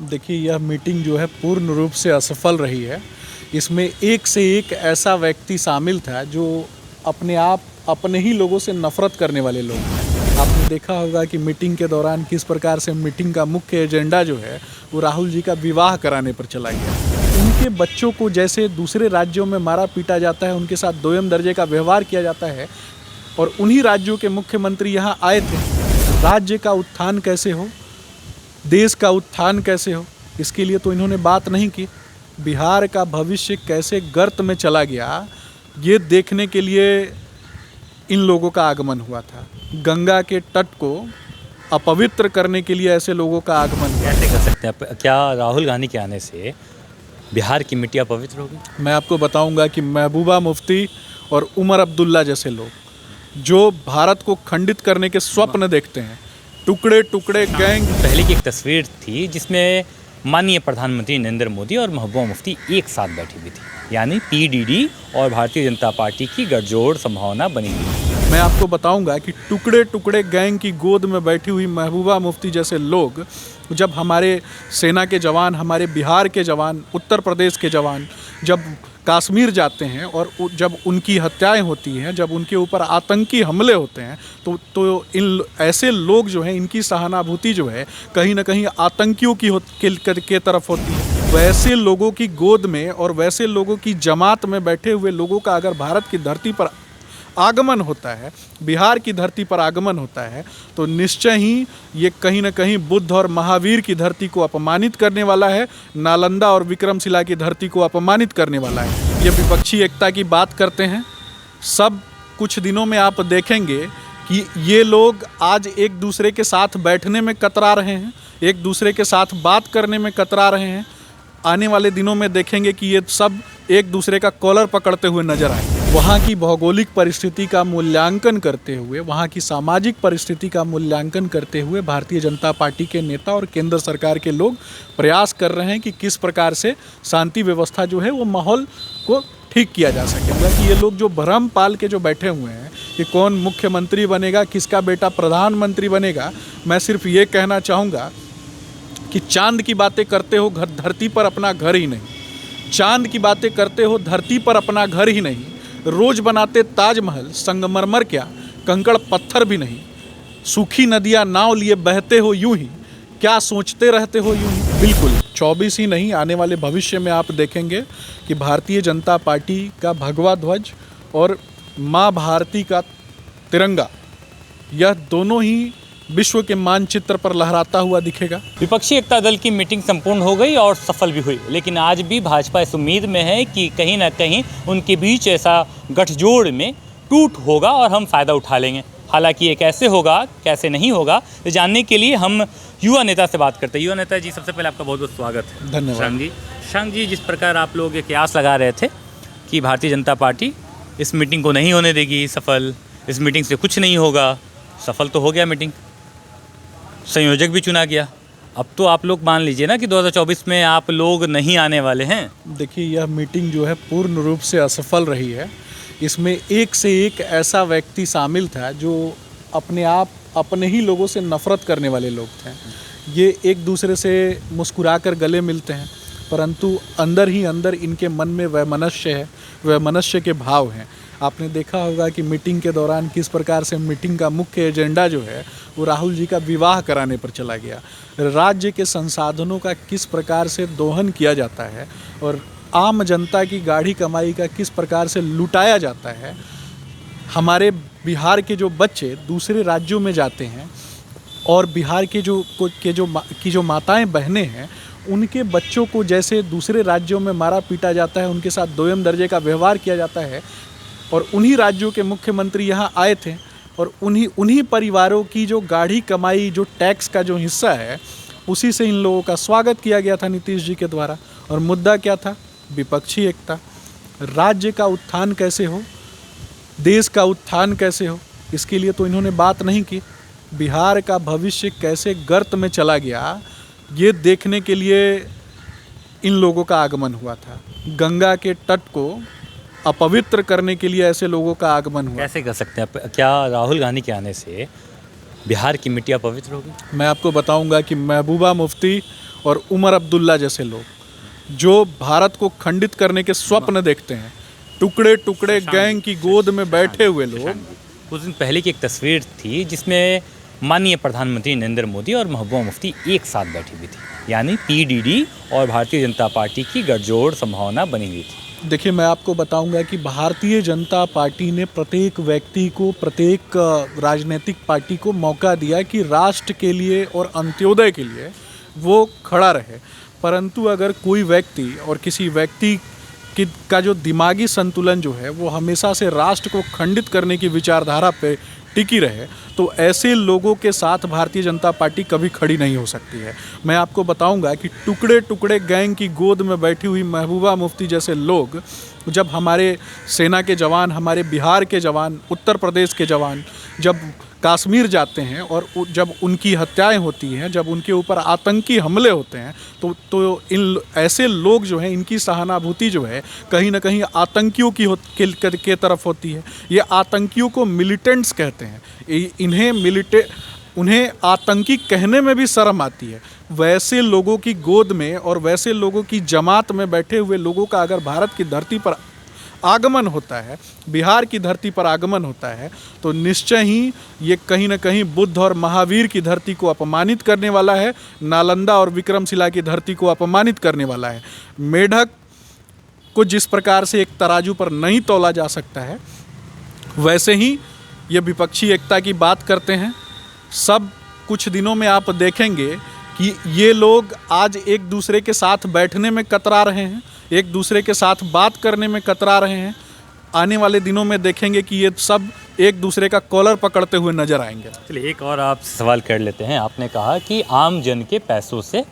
देखिए, यह मीटिंग जो है पूर्ण रूप से असफल रही है। इसमें एक से एक ऐसा व्यक्ति शामिल था जो अपने ही लोगों से नफरत करने वाले लोग हैं। आपने देखा होगा कि मीटिंग के दौरान किस प्रकार से मीटिंग का मुख्य एजेंडा जो है वो राहुल जी का विवाह कराने पर चला गया। उनके बच्चों को जैसे दूसरे राज्यों में मारा पीटा जाता है, उनके साथ दोयम दर्जे का व्यवहार किया जाता है, और उन्हीं राज्यों के मुख्यमंत्री यहाँ आए थे। राज्य का उत्थान कैसे हो, देश का उत्थान कैसे हो, इसके लिए तो इन्होंने बात नहीं की। बिहार का भविष्य कैसे गर्त में चला गया, ये देखने के लिए इन लोगों का आगमन हुआ था। गंगा के तट को अपवित्र करने के लिए ऐसे लोगों का आगमन हुआ। कैसे कर सकते हैं? क्या राहुल गांधी के आने से बिहार की मिट्टी अपवित्र होगी? मैं आपको बताऊंगा कि महबूबा मुफ्ती और उमर अब्दुल्ला जैसे लोग जो भारत को खंडित करने के स्वप्न देखते हैं, टुकड़े टुकड़े गैंग। पहले की एक तस्वीर थी जिसमें माननीय प्रधानमंत्री नरेंद्र मोदी और महबूबा मुफ्ती एक साथ बैठी हुई थी, यानी पीडीडी और भारतीय जनता पार्टी की गठजोड़ संभावना बनी हुई। मैं आपको बताऊंगा कि टुकड़े टुकड़े गैंग की गोद में बैठी हुई महबूबा मुफ्ती जैसे लोग जब हमारे सेना के जवान, हमारे बिहार के जवान, उत्तर प्रदेश के जवान जब कश्मीर जाते हैं और जब उनकी हत्याएं होती हैं, जब उनके ऊपर आतंकी हमले होते हैं, तो इन ऐसे लोग जो हैं, इनकी सहानुभूति जो है कहीं ना कहीं आतंकियों के तरफ होती है। वैसे लोगों की गोद में और वैसे लोगों की जमात में बैठे हुए लोगों का अगर भारत की धरती पर आगमन होता है, बिहार की धरती पर आगमन होता है, तो निश्चय ही ये कहीं ना कहीं बुद्ध और महावीर की धरती को अपमानित करने वाला है, नालंदा और विक्रमशिला की धरती को अपमानित करने वाला है। ये विपक्षी एकता की बात करते हैं। सब कुछ दिनों में आप देखेंगे कि ये लोग आज एक दूसरे के साथ बैठने में कतरा रहे हैं, एक दूसरे के साथ बात करने में कतरा रहे हैं। आने वाले दिनों में देखेंगे कि ये सब एक दूसरे का कॉलर पकड़ते हुए नजर आए। वहाँ की भौगोलिक परिस्थिति का मूल्यांकन करते हुए, वहाँ की सामाजिक परिस्थिति का मूल्यांकन करते हुए भारतीय जनता पार्टी के नेता और केंद्र सरकार के लोग प्रयास कर रहे हैं कि किस प्रकार से शांति व्यवस्था जो है वो माहौल को ठीक किया जा सके। कि ये लोग जो भ्रम पाल के जो बैठे हुए हैं कि कौन मुख्यमंत्री बनेगा, किसका बेटा प्रधानमंत्री बनेगा, मैं सिर्फ ये कहना चाहूँगा कि चांद की बातें करते हो, धरती पर अपना घर ही नहीं। चांद की बातें करते हो, धरती पर अपना घर ही नहीं। रोज बनाते ताजमहल, संगमरमर क्या, कंकड़ पत्थर भी नहीं। सूखी नदियाँ नाव लिए बहते हो यूं ही, क्या सोचते रहते हो यूं ही। बिल्कुल 24 ही नहीं, आने वाले भविष्य में आप देखेंगे कि भारतीय जनता पार्टी का भगवा ध्वज और माँ भारती का तिरंगा, यह दोनों ही विश्व के मानचित्र पर लहराता हुआ दिखेगा। विपक्षी एकता दल की मीटिंग संपूर्ण हो गई और सफल भी हुई, लेकिन आज भी भाजपा इस उम्मीद में है कि कहीं ना कहीं उनके बीच ऐसा गठजोड़ में टूट होगा और हम फ़ायदा उठा लेंगे। हालांकि ये कैसे होगा, कैसे नहीं होगा, तो जानने के लिए हम युवा नेता से बात करते हैं। युवा नेता जी, सबसे पहले आपका बहुत बहुत स्वागत है। धन्यवाद। शांग जी, जिस प्रकार आप लोग एक कयास लगा रहे थे कि भारतीय जनता पार्टी इस मीटिंग को नहीं होने देगी सफल, इस मीटिंग से कुछ नहीं होगा, सफल तो हो गया मीटिंग, संयोजक भी चुना गया। अब तो आप लोग मान लीजिए ना कि 2024 में आप लोग नहीं आने वाले हैं। देखिए, यह मीटिंग जो है पूर्ण रूप से असफल रही है। इसमें एक से एक ऐसा व्यक्ति शामिल था जो अपने ही लोगों से नफरत करने वाले लोग थे। ये एक दूसरे से मुस्कुराकर गले मिलते हैं, परंतु अंदर ही अंदर इनके मन में वैमनस्य है, वैमनस्य के भाव हैं। आपने देखा होगा कि मीटिंग के दौरान किस प्रकार से मीटिंग का मुख्य एजेंडा जो है वो राहुल जी का विवाह कराने पर चला गया। राज्य के संसाधनों का किस प्रकार से दोहन किया जाता है और आम जनता की गाढ़ी कमाई का किस प्रकार से लुटाया जाता है। हमारे बिहार के जो बच्चे दूसरे राज्यों में जाते हैं और बिहार के जो माताएं बहनें हैं, उनके बच्चों को जैसे दूसरे राज्यों में मारा पीटा जाता है, उनके साथ दोयम दर्जे का व्यवहार किया जाता है, और उन्हीं राज्यों के मुख्यमंत्री यहाँ आए थे और उन्हीं परिवारों की जो गाढ़ी कमाई, जो टैक्स का जो हिस्सा है, उसी से इन लोगों का स्वागत किया गया था नीतीश जी के द्वारा। और मुद्दा क्या था? विपक्षी एकता। राज्य का उत्थान कैसे हो, देश का उत्थान कैसे हो, इसके लिए तो इन्होंने बात नहीं की। बिहार का भविष्य कैसे गर्त में चला गया, ये देखने के लिए इन लोगों का आगमन हुआ था। गंगा के तट को अपवित्र करने के लिए ऐसे लोगों का आगमन हुआ। कैसे कर सकते हैं? क्या राहुल गांधी के आने से बिहार की मिट्टी अपवित्र होगी? मैं आपको बताऊंगा कि महबूबा मुफ्ती और उमर अब्दुल्ला जैसे लोग जो भारत को खंडित करने के स्वप्न देखते हैं, टुकड़े टुकड़े गैंग की गोद में बैठे हुए लोग। कुछ दिन पहले की एक तस्वीर थी जिसमें माननीय प्रधानमंत्री नरेंद्र मोदी और महबूबा मुफ्ती एक साथ बैठी हुई थी, यानी पीडीडी और भारतीय जनता पार्टी की गठजोड़ संभावना बनी हुई थी। देखिए, मैं आपको बताऊंगा कि भारतीय जनता पार्टी ने प्रत्येक व्यक्ति को, प्रत्येक राजनीतिक पार्टी को मौका दिया कि राष्ट्र के लिए और अंत्योदय के लिए वो खड़ा रहे। परंतु अगर कोई व्यक्ति और किसी व्यक्ति का जो दिमागी संतुलन जो है वो हमेशा से राष्ट्र को खंडित करने की विचारधारा पे टिकी रहे, तो ऐसे लोगों के साथ भारतीय जनता पार्टी कभी खड़ी नहीं हो सकती है। मैं आपको बताऊंगा कि टुकड़े टुकड़े गैंग की गोद में बैठी हुई महबूबा मुफ्ती जैसे लोग जब हमारे सेना के जवान, हमारे बिहार के जवान, उत्तर प्रदेश के जवान जब कश्मीर जाते हैं और जब उनकी हत्याएं होती हैं, जब उनके ऊपर आतंकी हमले होते हैं, तो इन ऐसे लोग जो हैं, इनकी सहानुभूति जो है कहीं ना कहीं आतंकियों के तरफ होती है। ये आतंकियों को मिलिटेंट्स कहते हैं। उन्हें आतंकी कहने में भी शर्म आती है। वैसे लोगों की गोद में और वैसे लोगों की जमात में बैठे हुए लोगों का अगर भारत की धरती पर आगमन होता है, बिहार की धरती पर आगमन होता है, तो निश्चय ही ये कहीं ना कहीं बुद्ध और महावीर की धरती को अपमानित करने वाला है, नालंदा और विक्रमशिला की धरती को अपमानित करने वाला है। मेढक को जिस प्रकार से एक तराजू पर नहीं तौला जा सकता है, वैसे ही ये विपक्षी एकता की बात करते हैं। सब कुछ दिनों में आप देखेंगे कि ये लोग आज एक दूसरे के साथ बैठने में कतरा रहे हैं, एक दूसरे के साथ बात करने में कतरा रहे हैं। आने वाले दिनों में देखेंगे कि ये सब एक दूसरे का कॉलर पकड़ते हुए नजर आएंगे। चलिए, एक और आप सवाल कर लेते हैं। आपने कहा कि आम जन के पैसों से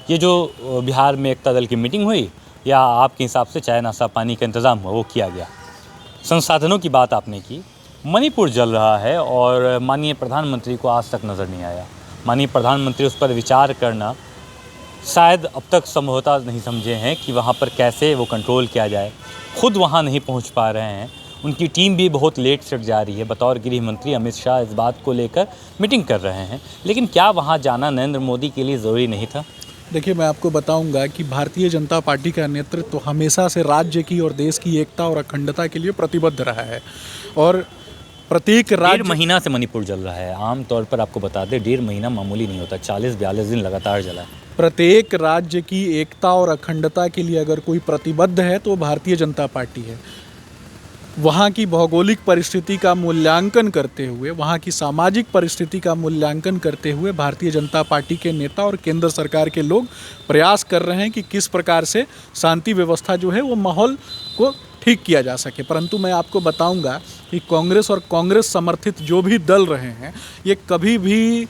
ये जो बिहार में एकता दल की मीटिंग हुई, या आपके हिसाब से चाय नाश्ता पानी का इंतज़ाम हुआ, वो किया गया। संसाधनों की बात आपने की। मणिपुर जल रहा है और माननीय प्रधानमंत्री को आज तक नज़र नहीं आया। माननीय प्रधानमंत्री उस पर विचार करना शायद अब तक संभवतः नहीं समझे हैं कि वहाँ पर कैसे वो कंट्रोल किया जाए। खुद वहाँ नहीं पहुँच पा रहे हैं। उनकी टीम भी बहुत लेट सेट जा रही है। बतौर गृह मंत्री अमित शाह इस बात को लेकर मीटिंग कर रहे हैं, लेकिन क्या वहाँ जाना नरेंद्र मोदी के लिए ज़रूरी नहीं था? देखिए, मैं आपको बताऊंगा कि भारतीय जनता पार्टी का नेतृत्व तो हमेशा से राज्य की और देश की एकता और अखंडता के लिए प्रतिबद्ध रहा है। और प्रत्येक राज्य 1.5 महीना से मणिपुर जल रहा है। आमतौर पर आपको बता दें, 1.5 महीना मामूली नहीं होता। 40-42 दिन लगातार जला है। प्रत्येक राज्य की एकता और अखंडता के लिए अगर कोई प्रतिबद्ध है तो भारतीय जनता पार्टी है। वहाँ की भौगोलिक परिस्थिति का मूल्यांकन करते हुए, वहाँ की सामाजिक परिस्थिति का मूल्यांकन करते हुए भारतीय जनता पार्टी के नेता और केंद्र सरकार के लोग प्रयास कर रहे हैं कि किस प्रकार से शांति व्यवस्था जो है वो माहौल को ठीक किया जा सके। परंतु मैं आपको बताऊंगा कि कांग्रेस और कांग्रेस समर्थित जो भी दल रहे हैं, ये कभी भी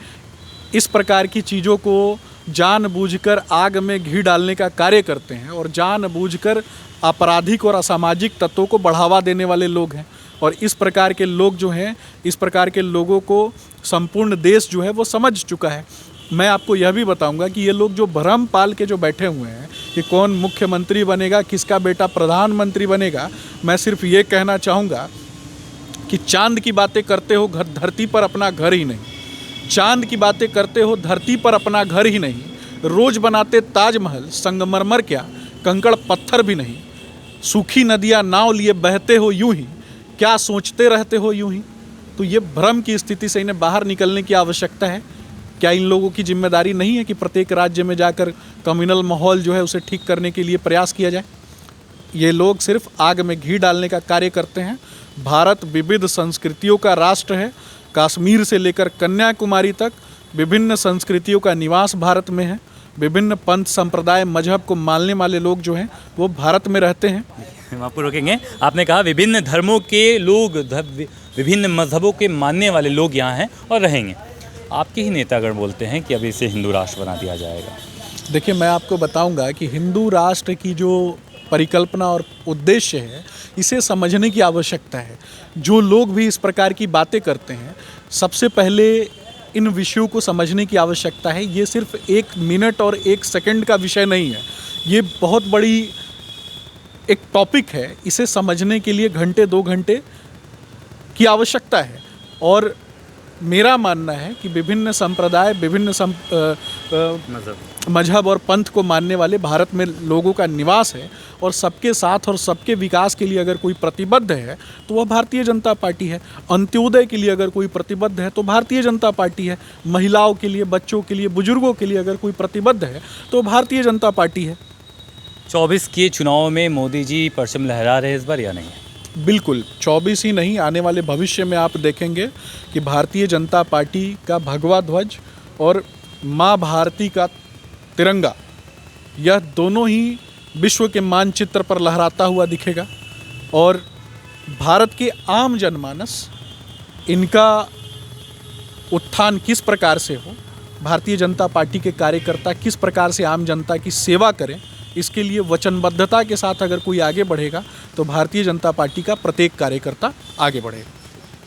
इस प्रकार की चीज़ों को जानबूझकर आग में घी डालने का कार्य करते हैं और जानबूझकर आपराधिक और असामाजिक तत्वों को बढ़ावा देने वाले लोग हैं। और इस प्रकार के लोग जो हैं, इस प्रकार के लोगों को संपूर्ण देश जो है वो समझ चुका है। मैं आपको यह भी बताऊंगा कि ये लोग जो भ्रम पाल के जो बैठे हुए हैं कि कौन मुख्यमंत्री बनेगा, किसका बेटा प्रधानमंत्री बनेगा, मैं सिर्फ ये कहना चाहूँगा कि चांद की बातें करते हो, धरती पर अपना घर ही नहीं। चांद की बातें करते हो, धरती पर अपना घर ही नहीं। रोज़ बनाते ताजमहल, संगमरमर क्या, कंकड़ पत्थर भी नहीं। सूखी नदियाँ नाव लिए बहते हो यूं ही, क्या सोचते रहते हो यूं ही। तो ये भ्रम की स्थिति से इन्हें बाहर निकलने की आवश्यकता है। क्या इन लोगों की जिम्मेदारी नहीं है कि प्रत्येक राज्य में जाकर कम्युनल माहौल जो है उसे ठीक करने के लिए प्रयास किया जाए? ये लोग सिर्फ आग में घी डालने का कार्य करते हैं। भारत विविध संस्कृतियों का राष्ट्र है। कश्मीर से लेकर कन्याकुमारी तक विभिन्न संस्कृतियों का निवास भारत में है। विभिन्न पंथ, संप्रदाय, मजहब को मानने वाले लोग जो हैं वो भारत में रहते हैं। हम आपको रोकेंगे। आपने कहा विभिन्न धर्मों के लोग, विभिन्न मजहबों के मानने वाले लोग यहाँ हैं और रहेंगे। आपके ही नेतागण बोलते हैं कि अब इसे हिंदू राष्ट्र बना दिया जाएगा। देखिए, मैं आपको बताऊंगा कि हिंदू राष्ट्र की जो परिकल्पना और उद्देश्य है, इसे समझने की आवश्यकता है। जो लोग भी इस प्रकार की बातें करते हैं, सबसे पहले इन विषयों को समझने की आवश्यकता है। ये सिर्फ 1 मिनट और 1 सेकंड का विषय नहीं है। ये बहुत बड़ी एक टॉपिक है। इसे समझने के लिए घंटे 2 घंटे की आवश्यकता है। और मेरा मानना है कि विभिन्न संप्रदाय, विभिन्न मजहब और पंथ को मानने वाले भारत में लोगों का निवास है और सबके साथ और सबके विकास के लिए अगर कोई प्रतिबद्ध है तो वह भारतीय जनता पार्टी है। अंत्योदय के लिए अगर कोई प्रतिबद्ध है तो भारतीय जनता पार्टी है। महिलाओं के लिए, बच्चों के लिए, बुजुर्गों के लिए अगर कोई प्रतिबद्ध है तो भारतीय जनता पार्टी है। 24 के चुनाव में मोदी जी परचम लहरा रहे इस बार या नहीं? बिल्कुल, 24 ही नहीं, आने वाले भविष्य में आप देखेंगे कि भारतीय जनता पार्टी का भगवा ध्वज और माँ भारती का तिरंगा, यह दोनों ही विश्व के मानचित्र पर लहराता हुआ दिखेगा और भारत के आम जनमानस, इनका उत्थान किस प्रकार से हो, भारतीय जनता पार्टी के कार्यकर्ता किस प्रकार से आम जनता की सेवा करें, इसके लिए वचनबद्धता के साथ अगर कोई आगे बढ़ेगा तो भारतीय जनता पार्टी का प्रत्येक कार्यकर्ता आगे बढ़ेगा।